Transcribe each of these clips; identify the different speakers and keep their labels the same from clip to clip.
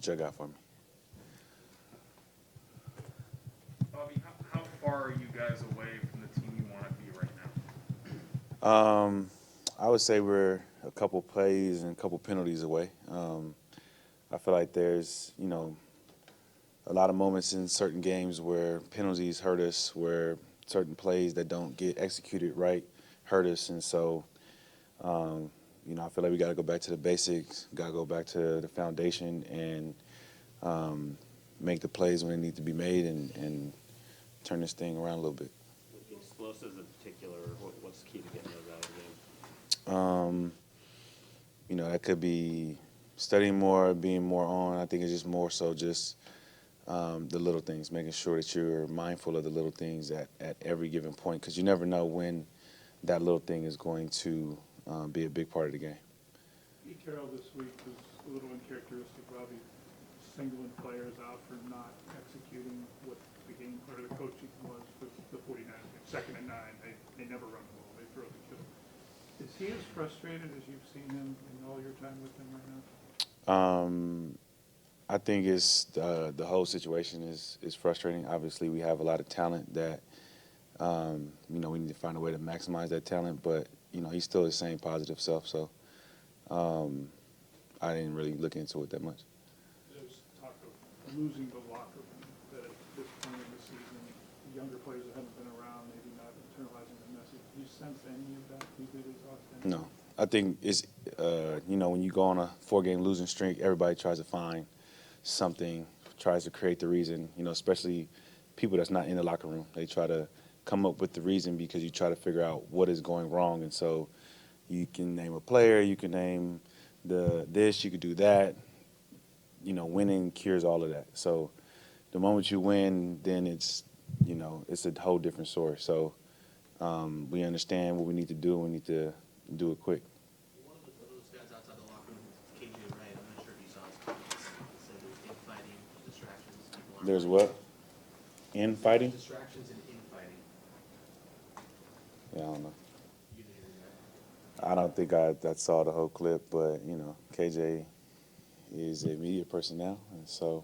Speaker 1: what y'all got for me.
Speaker 2: Bobby, how far are you guys away from the team you want to be right
Speaker 1: I would say we're a couple plays and a couple penalties away. I feel like there's, a lot of moments in certain games where penalties hurt us, where certain plays that don't get executed right hurt us. And so, I feel like we got to go back to the basics, got to go back to the foundation and make the plays when they need to be made and turn this thing around a little bit.
Speaker 3: With the explosives in particular, what's key to getting those out of the game?
Speaker 1: That could be studying more, being more on. I think it's just more so just the little things, making sure that you're mindful of the little things at every given point, because you never know when that little thing is going to be a big part of the game.
Speaker 4: Pete Carroll this week was a little uncharacteristic, Bobby, singling players out for not executing what the game part of the coaching was for the 49ers. 2nd and 9, they never run the ball, they throw the kill. Is he as frustrated as you've seen him in all your time with him right now?
Speaker 1: I think it's the whole situation is frustrating. Obviously, we have a lot of talent that we need to find a way to maximize that talent. But he's still his same positive self. So I didn't really look into it that much.
Speaker 4: There's talk of losing the locker room, that at this point in the season, younger players that haven't been around, maybe not internalizing the message. Do you sense any of that? Do you really talk to
Speaker 1: No, I think it's when you go on a 4-game losing streak, everybody tries to find something, tries to create the reason, especially people that's not in the locker room. They try to come up with the reason because you try to figure out what is going wrong. And so you can name a player, you can name this, you could do that. Winning cures all of that. So the moment you win, then it's a whole different story. So we understand what we need to do. We need to do it quick.
Speaker 5: One of those guys outside the locker room, KJ Wright, I'm not sure if you saw his comments. He said there's infighting, distractions. People aren't
Speaker 1: There's
Speaker 5: playing.
Speaker 1: what? Infighting?
Speaker 5: Distractions and infighting.
Speaker 1: Yeah, I don't know.
Speaker 5: You didn't hear that?
Speaker 1: I don't think I saw the whole clip, but KJ is a media person now, and so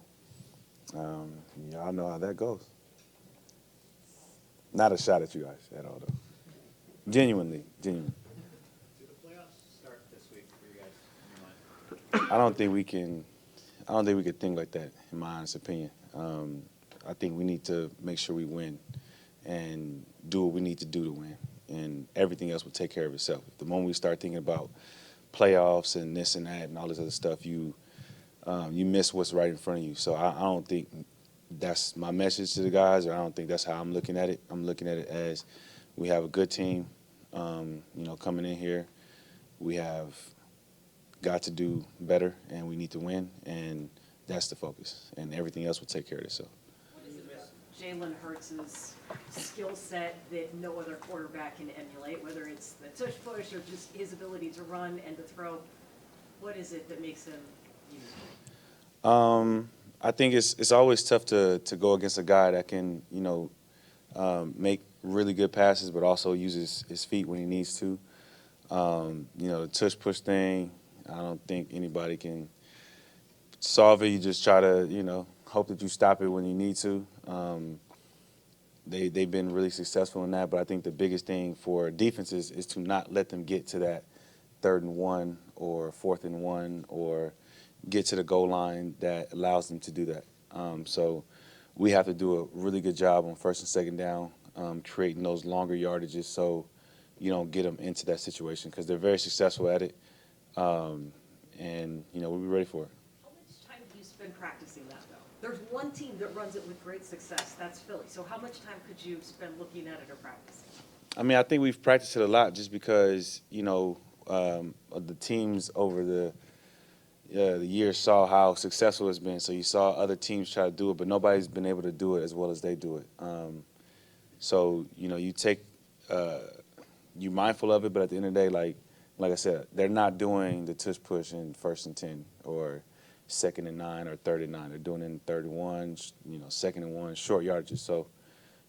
Speaker 1: y'all know how that goes. Not a shot at you guys at all, though. Genuinely.
Speaker 3: Do the playoffs start this week for you guys in your mind?
Speaker 1: I don't think we can think like that, in my honest opinion. I think we need to make sure we win and do what we need to do to win, and everything else will take care of itself. The moment we start thinking about playoffs and this and that and all this other stuff, you miss what's right in front of you. So I don't think that's my message to the guys, or I don't think that's how I'm looking at it. I'm looking at it as we have a good team, coming in here. We have got to do better, and we need to win, and that's the focus. And everything else will take care of itself.
Speaker 6: What is it about Jalen Hurts' skill set that no other quarterback can emulate, whether it's the tush push or just his ability to run and to throw? What is it that makes him unique?
Speaker 1: I think it's always tough to go against a guy that can, make really good passes, but also uses his feet when he needs to. The tush push thing, I don't think anybody can solve it. You just try to, hope that you stop it when you need to. They've been really successful in that, but I think the biggest thing for defenses is to not let them get to that 3rd and 1 or 4th and 1 or get to the goal line that allows them to do that. So we have to do a really good job on 1st and 2nd down, creating those longer yardages so you don't get them into that situation, because they're very successful at it, and we'll be ready for it.
Speaker 6: How much time do you spend practicing that, though? There's one team that runs it with great success. That's Philly. So how much time could you spend looking at it or practicing?
Speaker 1: I think we've practiced it a lot just because, of the teams over the years saw how successful it's been. So you saw other teams try to do it, but nobody's been able to do it as well as they do it. So, you take, you're mindful of it, but at the end of the day, like I said, they're not doing the tush push in 1st and 10 or 2nd and 9 or 3rd and 9. They're doing it in 3rd and 1, 2nd and 1, short yardages. So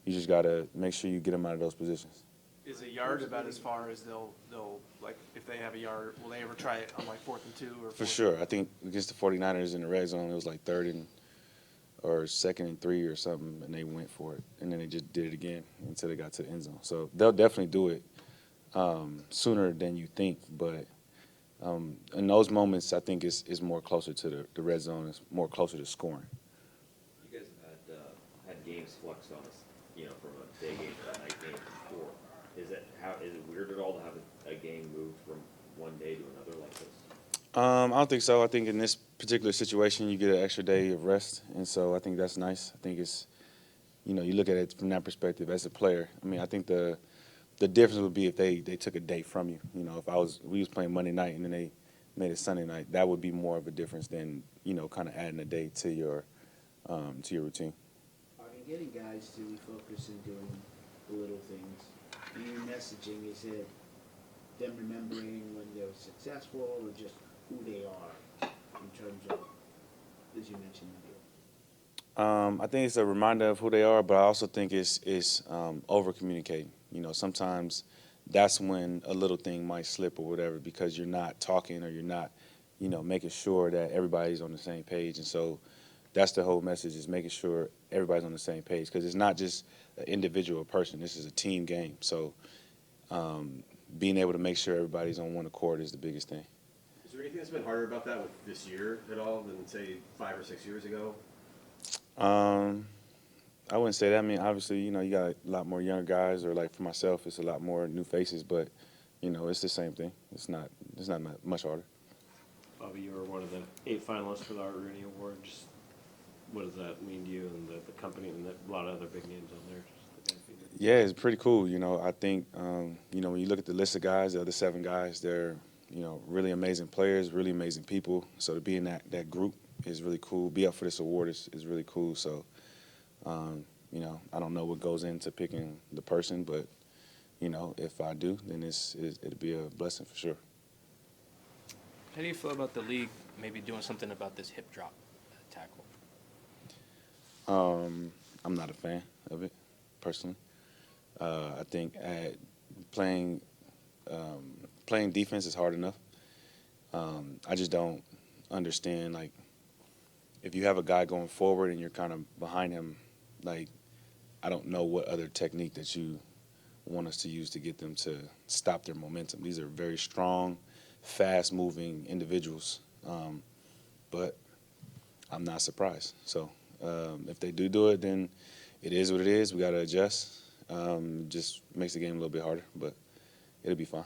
Speaker 1: you just got to make sure you get them out of those positions.
Speaker 7: Is a yard about as far as they'll like if they have a yard, will they ever try it on like 4th and 2 or?
Speaker 1: For sure. I think against the 49ers in the red zone, it was like 3rd and or 2nd and 3 or something, and they went for it. And then they just did it again until they got to the end zone. So they'll definitely do it sooner than you think. But in those moments, I think it's more closer to the red zone. It's more closer to scoring.
Speaker 8: You guys have had games flexed on us, from a day game to a night game before. Is it weird at all to have a game moved from one day to another like this?
Speaker 1: I don't think so. I think in this particular situation, you get an extra day of rest, and so I think that's nice. I think it's, you look at it from that perspective as a player. I mean, I think the difference would be if they took a day from you. If we was playing Monday night and then they made it Sunday night, that would be more of a difference than kind of adding a day to your routine.
Speaker 9: Are they getting guys to focus and doing the little things? Your messaging, is it them remembering when they were successful or just who they are in terms of, as you mentioned,
Speaker 1: I think it's a reminder of who they are, but I also think it's over communicating. Sometimes that's when a little thing might slip or whatever because you're not talking or you're not, making sure that everybody's on the same page. And so that's the whole message, is making sure everybody's on the same page, because it's not just an individual person. This is a team game. So being able to make sure everybody's on one accord is the biggest thing.
Speaker 10: Is there anything that's been harder about that with this year at all than, say, 5 or 6 years ago?
Speaker 1: I wouldn't say that. I mean, obviously, you got a lot more younger guys, or like for myself, it's a lot more new faces, but, it's the same thing. It's not much harder.
Speaker 11: Bobby, you were one of the 8 finalists for the Art Rooney Award. Just what does that mean to you and the company and a lot of other big names on there?
Speaker 1: Yeah, it's pretty cool. I think, when you look at the list of guys, the other 7 guys, they're, really amazing players, really amazing people. So to be in that group is really cool. Be up for this award is really cool. So, I don't know what goes into picking the person, but, if I do, then it'll be a blessing for sure.
Speaker 12: How do you feel about the league maybe doing something about this hip drop tackle?
Speaker 1: I'm not a fan of it, personally. I think playing defense is hard enough. I just don't understand, like, if you have a guy going forward and you're kind of behind him, like, I don't know what other technique that you want us to use to get them to stop their momentum. These are very strong, fast-moving individuals, but I'm not surprised. So if they do it, then it is what it is. We got to adjust. Just makes the game a little bit harder, but it'll be fine.